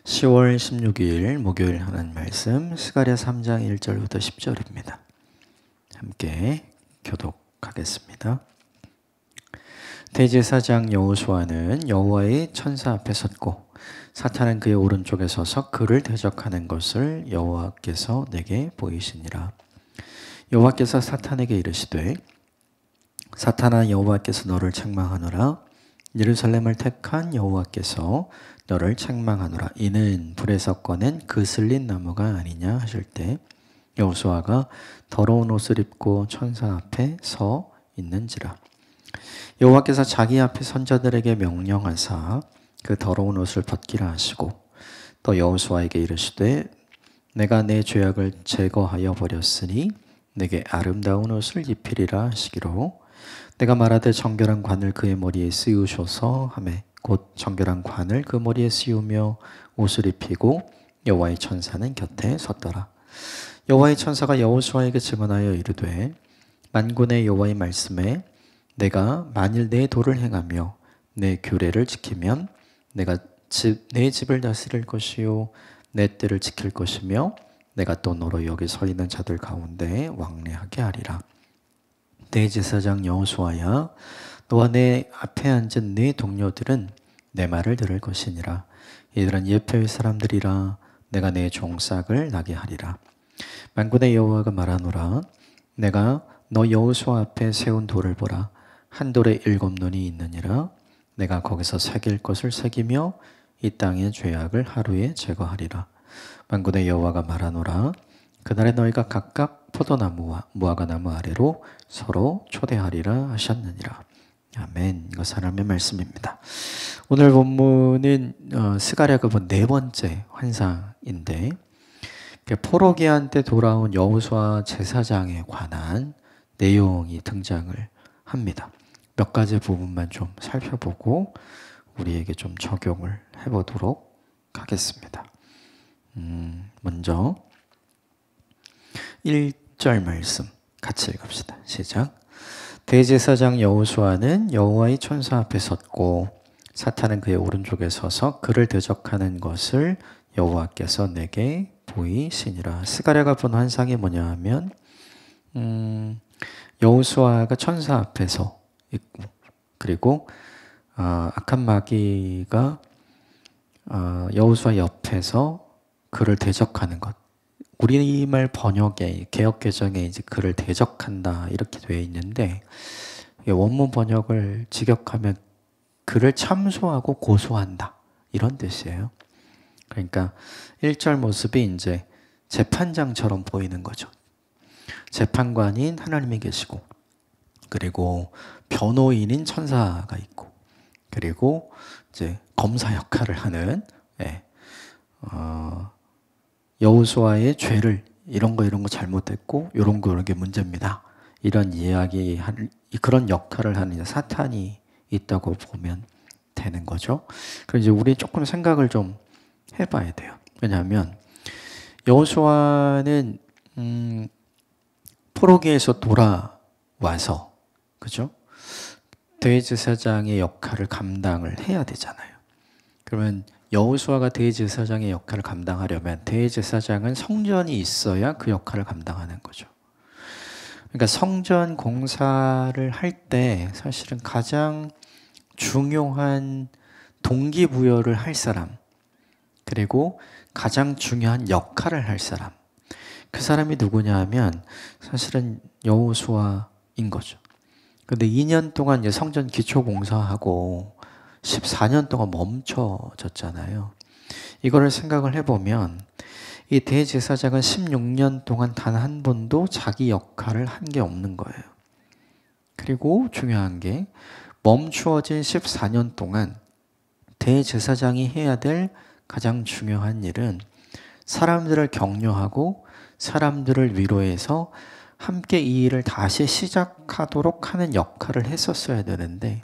10월 16일 목요일 하나님 말씀 스가랴 3장 1절부터 10절입니다. 함께 교독하겠습니다. 대제사장 여호수아는 여호와의 천사 앞에 섰고 사탄은 그의 오른쪽에 서서 그를 대적하는 것을 여호와께서 내게 보이시니라. 여호와께서 사탄에게 이르시되 사탄아, 여호와께서 너를 책망하노라. 예루살렘을 택한 여호와께서 너를 책망하노라. 이는 불에서 꺼낸 그슬린 나무가 아니냐 하실 때 여호수아가 더러운 옷을 입고 천사 앞에 서 있는지라. 여호와께서 자기 앞에 선자들에게 명령하사 그 더러운 옷을 벗기라 하시고 또 여호수아에게 이르시되 내가 내 죄악을 제거하여 버렸으니 내게 아름다운 옷을 입히리라 하시기로 내가 말하되 정결한 관을 그의 머리에 씌우셔서 하매 곧 정결한 관을 그 머리에 씌우며 옷을 입히고 여호와의 천사는 곁에 섰더라. 여호와의 천사가 여호수아에게 증언하여 이르되 만군의 여호와의 말씀에 내가 만일 내 도를 행하며 내 규례를 지키면 내가 내 집을 다스릴 것이요 내 뜰을 지킬 것이며 내가 또 너로 여기 서 있는 자들 가운데 왕래하게 하리라. 대제사장 여호수아야, 너와 내 앞에 앉은 네 동료들은 내 말을 들을 것이니라. 이들은 예표의 사람들이라. 내가 내 종싹을 나게 하리라. 만군의 여호와가 말하노라. 내가 너 여호수아 앞에 세운 돌을 보라. 한 돌에 7눈이 있느니라. 내가 거기서 새길 것을 새기며 이 땅의 죄악을 하루에 제거하리라. 만군의 여호와가 말하노라. 그날에 너희가 각각 포도나무와 무화과나무 아래로 서로 초대하리라 하셨느니라. 아멘. 이것은 하나님의 말씀입니다. 오늘 본문은 스가랴가 본 네 번째 환상인데 포로기한 때 돌아온 여호수아 제사장에 관한 내용이 등장을 합니다. 몇 가지 부분만 좀 살펴보고 우리에게 좀 적용을 해보도록 하겠습니다. 먼저 1절 말씀 같이 읽읍시다. 시작. 대제사장 여호수아는 여호와의 천사 앞에 섰고 사탄은 그의 오른쪽에 서서 그를 대적하는 것을 여호와께서 내게 보이시니라. 스가랴가 본 환상이 뭐냐 하면 여호수아가 천사 앞에서 있고 그리고 악한 마귀가 여호수아 옆에서 그를 대적하는 것. 우리말 번역에 개역개정에 이제 그를 대적한다 이렇게 되어 있는데 원문 번역을 직역하면 그를 참소하고 고소한다 이런 뜻이에요. 그러니까 1절 모습이 이제 재판장처럼 보이는 거죠. 재판관인 하나님이 계시고 그리고 변호인인 천사가 있고 그리고 이제 검사 역할을 하는 여호수아의 죄를 이런 거 잘못했고 이런 게 문제입니다. 이런 이야기 그런 역할을 하는 사탄이 있다고 보면 되는 거죠. 그럼 이제 우리 조금 생각을 좀 해봐야 돼요. 왜냐하면 여호수아는 포로기에서 돌아와서 그죠? 대제사장의 역할을 감당을 해야 되잖아요. 그러면 여호수아가 대제사장의 역할을 감당하려면 대제사장은 성전이 있어야 그 역할을 감당하는 거죠. 그러니까 성전 공사를 할 때 사실은 가장 중요한 동기부여를 할 사람 그리고 가장 중요한 역할을 할 사람 그 사람이 누구냐 하면 사실은 여호수아인 거죠. 근데 2년 동안 이제 성전 기초 공사하고 14년 동안 멈춰졌잖아요. 이거를 생각을 해보면 이 대제사장은 16년 동안 단 한 번도 자기 역할을 한 게 없는 거예요. 그리고 중요한 게 멈추어진 14년 동안 대제사장이 해야 될 가장 중요한 일은 사람들을 격려하고 사람들을 위로해서 함께 이 일을 다시 시작하도록 하는 역할을 했었어야 되는데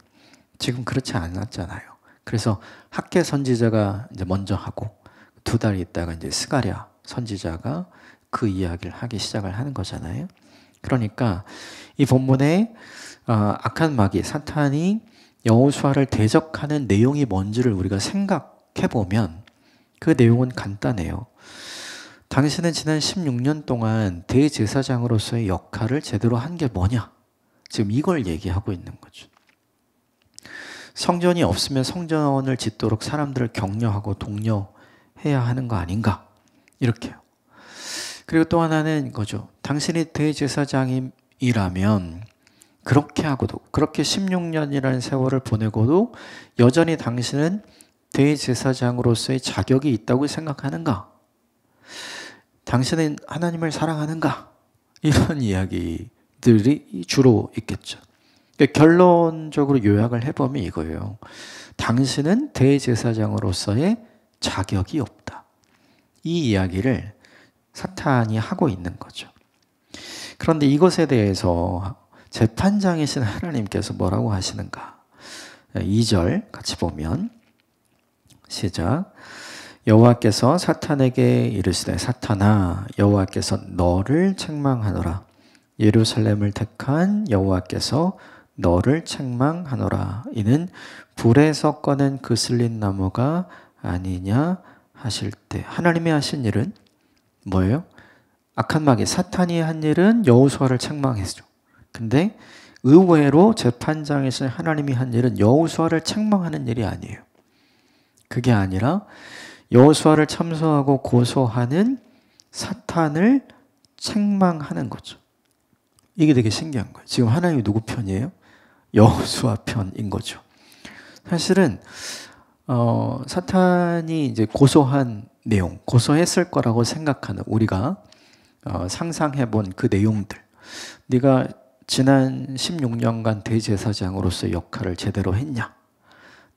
지금 그렇지 않았잖아요. 그래서 학계 선지자가 이제 먼저 하고 2달 있다가 이제 스가랴 선지자가 그 이야기를 하기 시작을 하는 거잖아요. 그러니까 이 본문에 악한 마귀 사탄이 여호수아를 대적하는 내용이 뭔지를 우리가 생각해 보면 그 내용은 간단해요. 당신은 지난 16년 동안 대제사장으로서의 역할을 제대로 한 게 뭐냐? 지금 이걸 얘기하고 있는 거죠. 성전이 없으면 성전을 짓도록 사람들을 격려하고 독려해야 하는 거 아닌가? 이렇게요. 그리고 또 하나는 이거죠. 당신이 대제사장이라면 그렇게 하고도, 그렇게 16년이라는 세월을 보내고도 여전히 당신은 대제사장으로서의 자격이 있다고 생각하는가? 당신은 하나님을 사랑하는가? 이런 이야기들이 주로 있겠죠. 그러니까 결론적으로 요약을 해보면 이거예요. 당신은 대제사장으로서의 자격이 없다. 이 이야기를 사탄이 하고 있는 거죠. 그런데 이것에 대해서 재판장이신 하나님께서 뭐라고 하시는가? 2절 같이 보면 시작. 여호와께서 사탄에게 이르시되 사탄아 여호와께서 너를 책망하노라. 예루살렘을 택한 여호와께서 너를 책망하노라. 이는 불에서 꺼낸 그슬린 나무가 아니냐 하실 때 하나님이 하신 일은 뭐예요? 악한 마귀 사탄이 한 일은 여호수아를 책망했죠. 근데 의외로 재판장에서 하나님이 한 일은 여호수아를 책망하는 일이 아니에요. 그게 아니라 여호수아를 참소하고 고소하는 사탄을 책망하는 거죠. 이게 되게 신기한 거예요. 지금 하나님이 누구 편이에요? 여호수아 편인 거죠. 사실은 사탄이 이제 고소한 내용, 고소했을 거라고 생각하는 우리가 상상해본 그 내용들. 네가 지난 16년간 대제사장으로서의 역할을 제대로 했냐?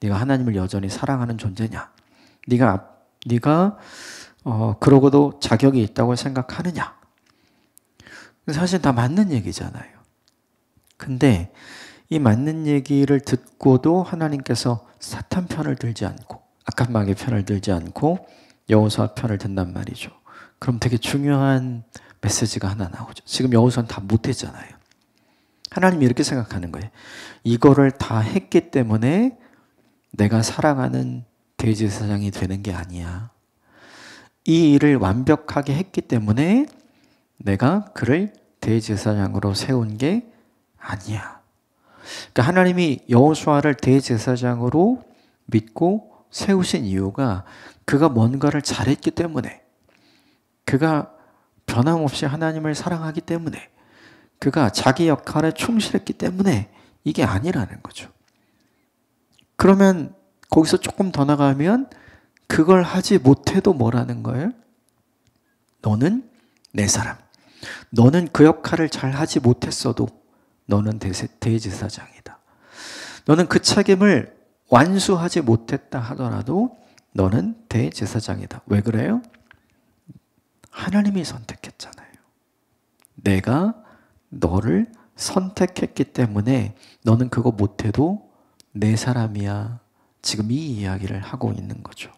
네가 하나님을 여전히 사랑하는 존재냐? 네가 그러고도 자격이 있다고 생각하느냐? 사실 다 맞는 얘기잖아요. 근데 이 맞는 얘기를 듣고도 하나님께서 사탄 편을 들지 않고 악한 마귀 편을 들지 않고 여호수아 편을 든단 말이죠. 그럼 되게 중요한 메시지가 하나 나오죠. 지금 여호수아는 다 못했잖아요. 하나님이 이렇게 생각하는 거예요. 이거를 다 했기 때문에 내가 사랑하는 대제사장이 되는 게 아니야. 이 일을 완벽하게 했기 때문에 내가 그를 대제사장으로 세운 게 아니야. 그러니까 하나님이 여호수아를 대제사장으로 믿고 세우신 이유가 그가 뭔가를 잘했기 때문에, 그가 변함없이 하나님을 사랑하기 때문에, 그가 자기 역할에 충실했기 때문에 이게 아니라는 거죠. 그러면 거기서 조금 더 나가면 그걸 하지 못해도 뭐라는 거예요? 너는 내 사람. 너는 그 역할을 잘 하지 못했어도 너는 대제사장이다. 너는 그 책임을 완수하지 못했다 하더라도 너는 대제사장이다. 왜 그래요? 하나님이 선택했잖아요. 내가 너를 선택했기 때문에 너는 그거 못해도 내 사람이야. 지금 이 이야기를 하고 있는 거죠.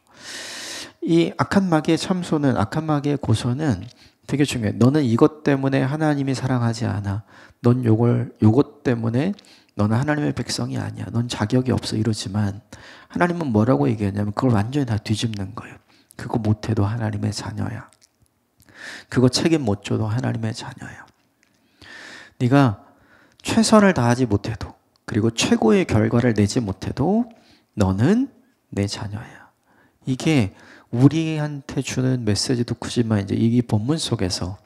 이 악한 마귀의 참소는, 악한 마귀의 고소는 되게 중요해. 너는 이것 때문에 하나님이 사랑하지 않아. 넌 요것 때문에 너는 하나님의 백성이 아니야. 넌 자격이 없어. 이러지만 하나님은 뭐라고 얘기하냐면 그걸 완전히 다 뒤집는 거예요. 그거 못해도 하나님의 자녀야. 그거 책임 못 져도 하나님의 자녀야. 네가 최선을 다하지 못해도, 그리고 최고의 결과를 내지 못해도 너는 내 자녀야. 이게 우리한테 주는 메시지도 크지만 이제 이 본문 속에서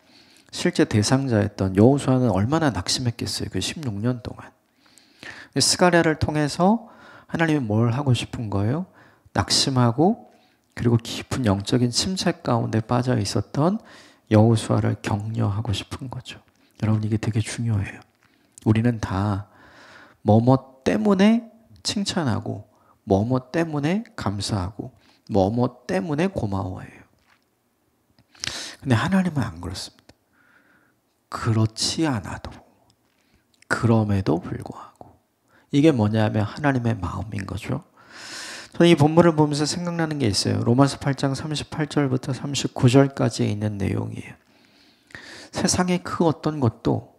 실제 대상자였던 여호수아는 얼마나 낙심했겠어요. 그 16년 동안. 스가랴를 통해서 하나님이 뭘 하고 싶은 거예요? 낙심하고 그리고 깊은 영적인 침체 가운데 빠져 있었던 여호수아를 격려하고 싶은 거죠. 여러분, 이게 되게 중요해요. 우리는 다 뭐뭐 때문에 칭찬하고 뭐뭐 때문에 감사하고 뭐뭐 때문에 고마워해요. 근데 하나님은 안 그렇습니다. 그렇지 않아도, 그럼에도 불구하고. 이게 뭐냐면 하나님의 마음인 거죠. 저는 이 본문을 보면서 생각나는 게 있어요. 로마서 8장 38절부터 39절까지 있는 내용이에요. 세상의 그 어떤 것도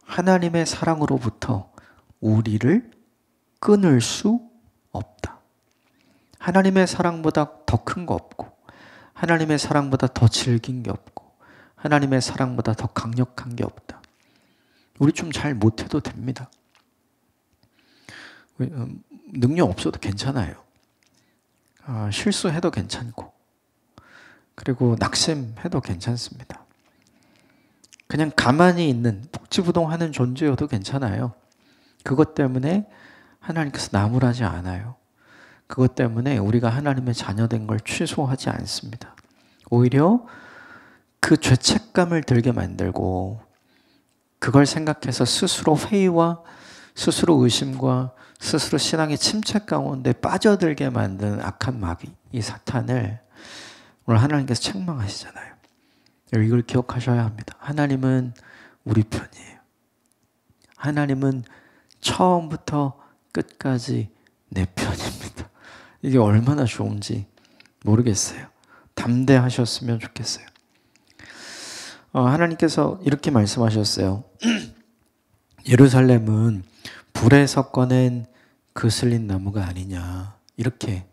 하나님의 사랑으로부터 우리를 끊을 수 없다. 하나님의 사랑보다 더 큰 거 없고 하나님의 사랑보다 더 질긴 게 없고 하나님의 사랑보다 더 강력한 게 없다. 우리 좀 잘 못해도 됩니다. 능력 없어도 괜찮아요. 실수해도 괜찮고 그리고 낙심해도 괜찮습니다. 그냥 가만히 있는 복지부동하는 존재여도 괜찮아요. 그것 때문에 하나님께서 나무라지 않아요. 그것 때문에 우리가 하나님의 자녀된 걸 취소하지 않습니다. 오히려 그 죄책감을 들게 만들고 그걸 생각해서 스스로 회의와 스스로 의심과 스스로 신앙의 침체 가운데 빠져들게 만드는 악한 마귀, 이 사탄을 오늘 하나님께서 책망하시잖아요. 이걸 기억하셔야 합니다. 하나님은 우리 편이에요. 하나님은 처음부터 끝까지 내 편입니다. 이게 얼마나 좋은지 모르겠어요. 담대하셨으면 좋겠어요. 하나님께서 이렇게 말씀하셨어요. 예루살렘은 불에서 꺼낸 그슬린 나무가 아니냐 이렇게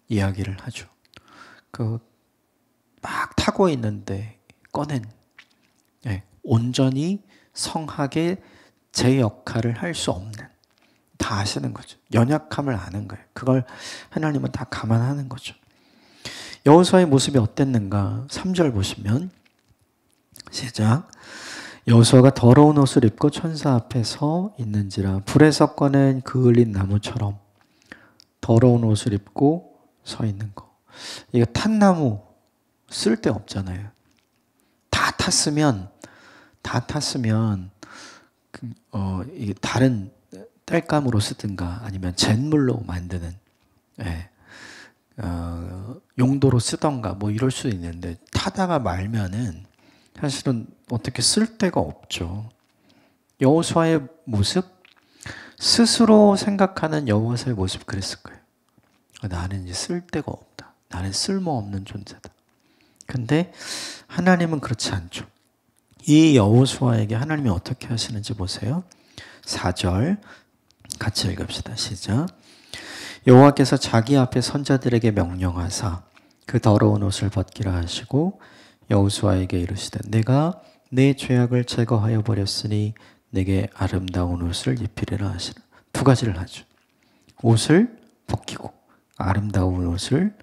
이야기를 하죠. 막 타고 있는데 꺼낸 온전히 성하게 제 역할을 할 수 없는, 다 아시는 거죠. 연약함을 아는 거예요. 그걸 하나님은 다 감안하는 거죠. 여호수아의 모습이 어땠는가? 3절 보시면 시작. 여호수아가 더러운 옷을 입고 천사 앞에 서 있는지라 불에서 꺼낸 그을린 나무처럼 더러운 옷을 입고 서 있는 거. 이거 탄 나무 쓸데 없잖아요. 다 탔으면 이게 다른 땔감으로 쓰든가 아니면 잿물로 만드는 용도로 쓰던가 뭐 이럴 수 있는데 타다가 말면은 사실은 어떻게 쓸 데가 없죠. 여호수아의 모습, 스스로 생각하는 여호수아의 모습 그랬을 거예요. 나는 이제 쓸 데가 없다. 나는 쓸모없는 존재다. 근데 하나님은 그렇지 않죠. 이 여호수아에게 하나님이 어떻게 하시는지 보세요. 4절 같이 읽읍시다. 시작. 여호와께서 자기 앞에 선자들에게 명령하사 그 더러운 옷을 벗기라 하시고 여호수아에게 이르시되 내가 내 죄악을 제거하여 버렸으니 내게 아름다운 옷을 입히리라 하시라. 두 가지를 하죠. 옷을 벗기고 아름다운 옷을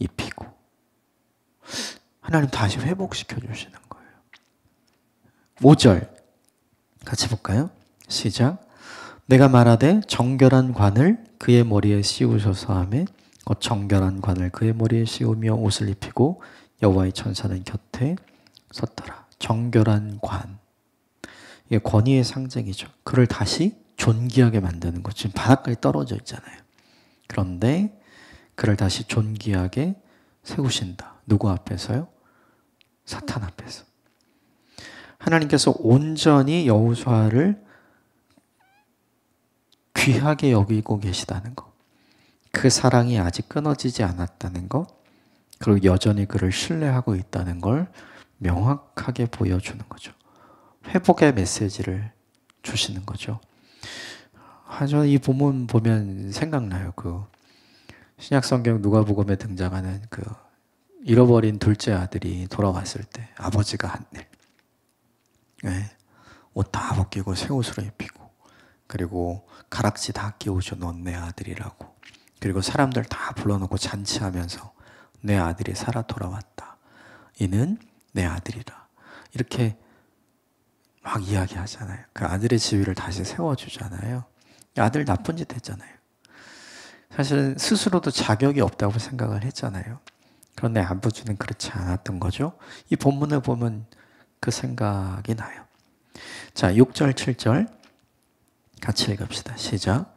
입히고. 하나님 다시 회복시켜 주시는 거예요. 5절 같이 볼까요? 시작. 내가 말하되 정결한 관을 그의 머리에 씌우소서 하매 곧 정결한 관을 그의 머리에 씌우며 옷을 입히고 여호와의 천사는 곁에 섰더라. 정결한 관. 이게 권위의 상징이죠. 그를 다시 존귀하게 만드는 것. 지금 바닥까지 떨어져 있잖아요. 그런데 그를 다시 존귀하게 세우신다. 누구 앞에서요? 사탄 앞에서. 하나님께서 온전히 여호수아를 귀하게 여기고 계시다는 것. 그 사랑이 아직 끊어지지 않았다는 것. 그리고 여전히 그를 신뢰하고 있다는 걸 명확하게 보여주는 거죠. 회복의 메시지를 주시는 거죠. 저는 이 본문 보면 생각나요. 신약성경 누가복음에 등장하는 잃어버린 둘째 아들이 돌아왔을 때 아버지가 한 일. 옷 다 벗기고 새 옷으로 입히고 그리고 가락지 다 끼우죠. 넌 내 아들이라고. 그리고 사람들 다 불러놓고 잔치하면서 내 아들이 살아 돌아왔다. 이는 내 아들이라. 이렇게 막 이야기하잖아요. 그 아들의 지위를 다시 세워주잖아요. 아들 나쁜 짓 했잖아요. 사실은 스스로도 자격이 없다고 생각을 했잖아요. 그런데 아버지는 그렇지 않았던 거죠. 이 본문을 보면 그 생각이 나요. 자, 6절, 7절 같이 읽읍시다. 시작.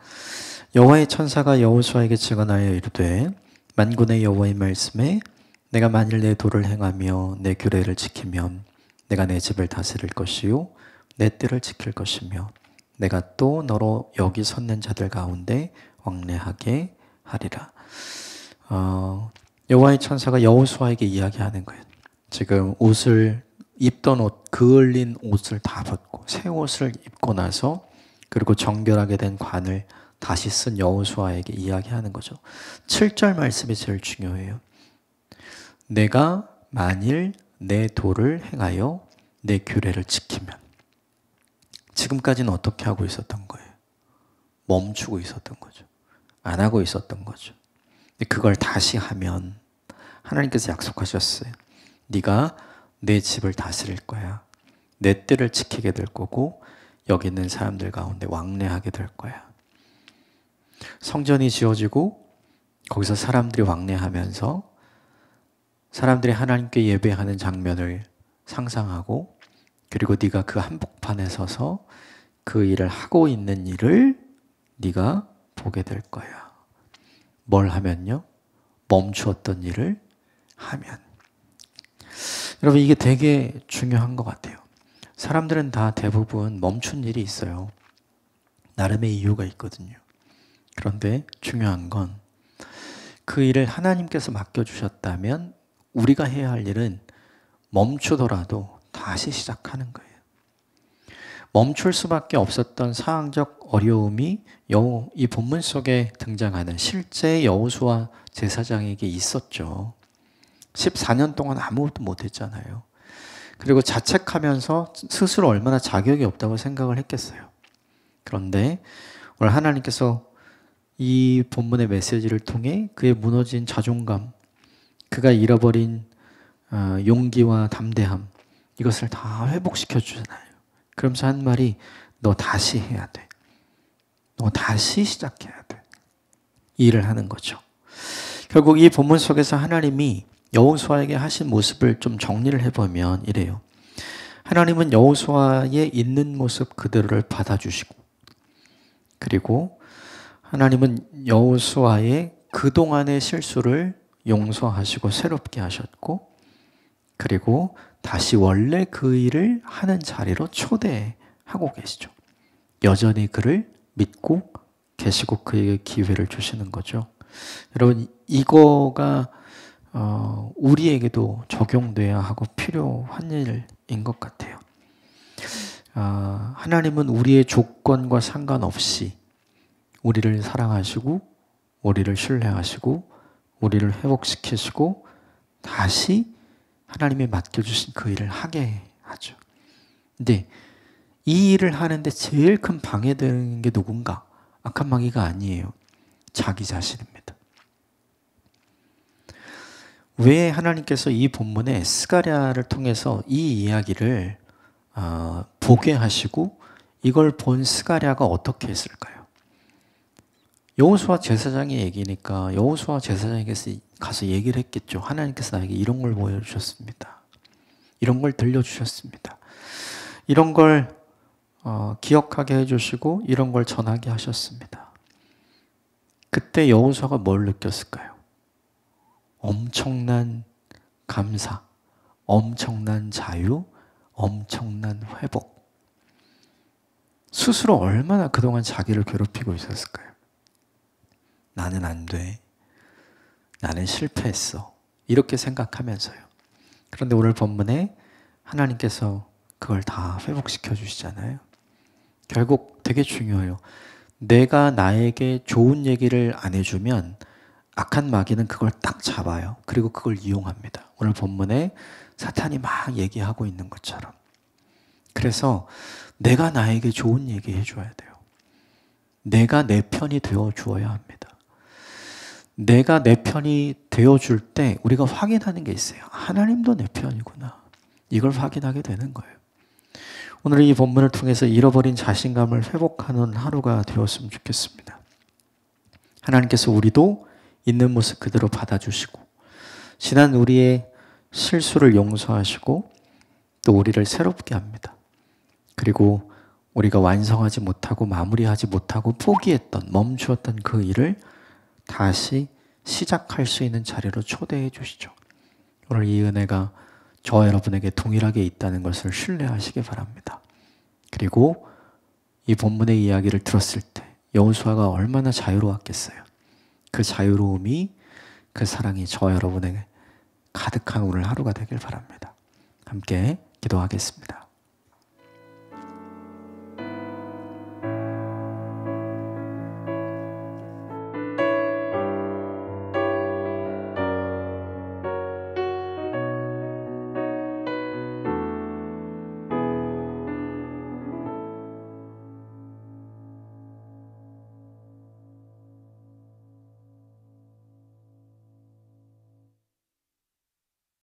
여호와의 천사가 여호수아에게 증언하여 이르되 만군의 여호와의 말씀에 내가 만일 내 도를 행하며 내 규례를 지키면 내가 내 집을 다스릴 것이요 내 뜰을 지킬 것이며 내가 또 너로 여기 섰는 자들 가운데 왕래하게 하리라. 여호와의 천사가 여호수아에게 이야기하는 거예요. 지금 입던 옷, 그을린 옷을 다 벗고 새 옷을 입고 나서 그리고 정결하게 된 관을 다시 쓴 여호수아에게 이야기하는 거죠. 7절 말씀이 제일 중요해요. 내가 만일 내 도를 행하여 내 규례를 지키면, 지금까지는 어떻게 하고 있었던 거예요? 멈추고 있었던 거죠. 안 하고 있었던 거죠. 근데 그걸 다시 하면 하나님께서 약속하셨어요. 네가 내 집을 다스릴 거야. 내 때를 지키게 될 거고 여기 있는 사람들 가운데 왕래하게 될 거야. 성전이 지어지고 거기서 사람들이 왕래하면서 사람들이 하나님께 예배하는 장면을 상상하고, 그리고 네가 그 한복판에 서서 그 일을 하고 있는 일을 네가 보게 될 거야. 뭘 하면요? 멈추었던 일을 하면. 여러분, 이게 되게 중요한 것 같아요. 사람들은 다 대부분 멈춘 일이 있어요. 나름의 이유가 있거든요. 그런데 중요한 건 그 일을 하나님께서 맡겨주셨다면 우리가 해야 할 일은 멈추더라도 다시 시작하는 거예요. 멈출 수밖에 없었던 상황적 어려움이 이 본문 속에 등장하는 실제 여호수아 제사장에게 있었죠. 14년 동안 아무것도 못했잖아요. 그리고 자책하면서 스스로 얼마나 자격이 없다고 생각을 했겠어요. 그런데 오늘 하나님께서 이 본문의 메시지를 통해 그의 무너진 자존감, 그가 잃어버린 용기와 담대함, 이것을 다 회복시켜 주잖아요. 그러면서 한 말이, 너 다시 해야 돼. 너 다시 시작해야 돼. 이 일을 하는 거죠. 결국 이 본문 속에서 하나님이 여호수아에게 하신 모습을 좀 정리를 해보면 이래요. 하나님은 여호수아의 있는 모습 그대로를 받아주시고, 그리고 하나님은 여호수아의 그동안의 실수를 용서하시고 새롭게 하셨고, 그리고 다시 원래 그 일을 하는 자리로 초대하고 계시죠. 여전히 그를 믿고 계시고 그에게 기회를 주시는 거죠. 여러분, 이거가 우리에게도 적용돼야 하고 필요한 일인 것 같아요. 하나님은 우리의 조건과 상관없이 우리를 사랑하시고 우리를 신뢰하시고 우리를 회복시키시고 다시 하나님이 맡겨주신 그 일을 하게 하죠. 근데 이 일을 하는데 제일 큰 방해되는 게 누군가? 악한 마귀가 아니에요. 자기 자신입니다. 왜 하나님께서 이 본문에 스가랴를 통해서 이 이야기를 보게 하시고 이걸 본 스가랴가 어떻게 했을까요? 여호수아 제사장의 얘기니까 여호수아 제사장에게서 가서 얘기를 했겠죠. 하나님께서 나에게 이런 걸 보여주셨습니다. 이런 걸 들려주셨습니다. 이런 걸 기억하게 해주시고 이런 걸 전하게 하셨습니다. 그때 여호수아가 뭘 느꼈을까요? 엄청난 감사, 엄청난 자유, 엄청난 회복. 스스로 얼마나 그동안 자기를 괴롭히고 있었을까요? 나는 안 돼. 나는 실패했어. 이렇게 생각하면서요. 그런데 오늘 본문에 하나님께서 그걸 다 회복시켜 주시잖아요. 결국 되게 중요해요. 내가 나에게 좋은 얘기를 안 해주면 악한 마귀는 그걸 딱 잡아요. 그리고 그걸 이용합니다. 오늘 본문에 사탄이 막 얘기하고 있는 것처럼. 그래서 내가 나에게 좋은 얘기 해줘야 돼요. 내가 내 편이 되어 주어야 합니다. 내가 내 편이 되어줄 때 우리가 확인하는 게 있어요. 하나님도 내 편이구나. 이걸 확인하게 되는 거예요. 오늘 이 본문을 통해서 잃어버린 자신감을 회복하는 하루가 되었으면 좋겠습니다. 하나님께서 우리도 있는 모습 그대로 받아주시고 지난 우리의 실수를 용서하시고 또 우리를 새롭게 합니다. 그리고 우리가 완성하지 못하고 마무리하지 못하고 포기했던, 멈추었던 그 일을 다시 시작할 수 있는 자리로 초대해 주시죠. 오늘 이 은혜가 저와 여러분에게 동일하게 있다는 것을 신뢰하시기 바랍니다. 그리고 이 본문의 이야기를 들었을 때 여호수아가 얼마나 자유로웠겠어요. 그 자유로움이, 그 사랑이 저와 여러분에게 가득한 오늘 하루가 되길 바랍니다. 함께 기도하겠습니다.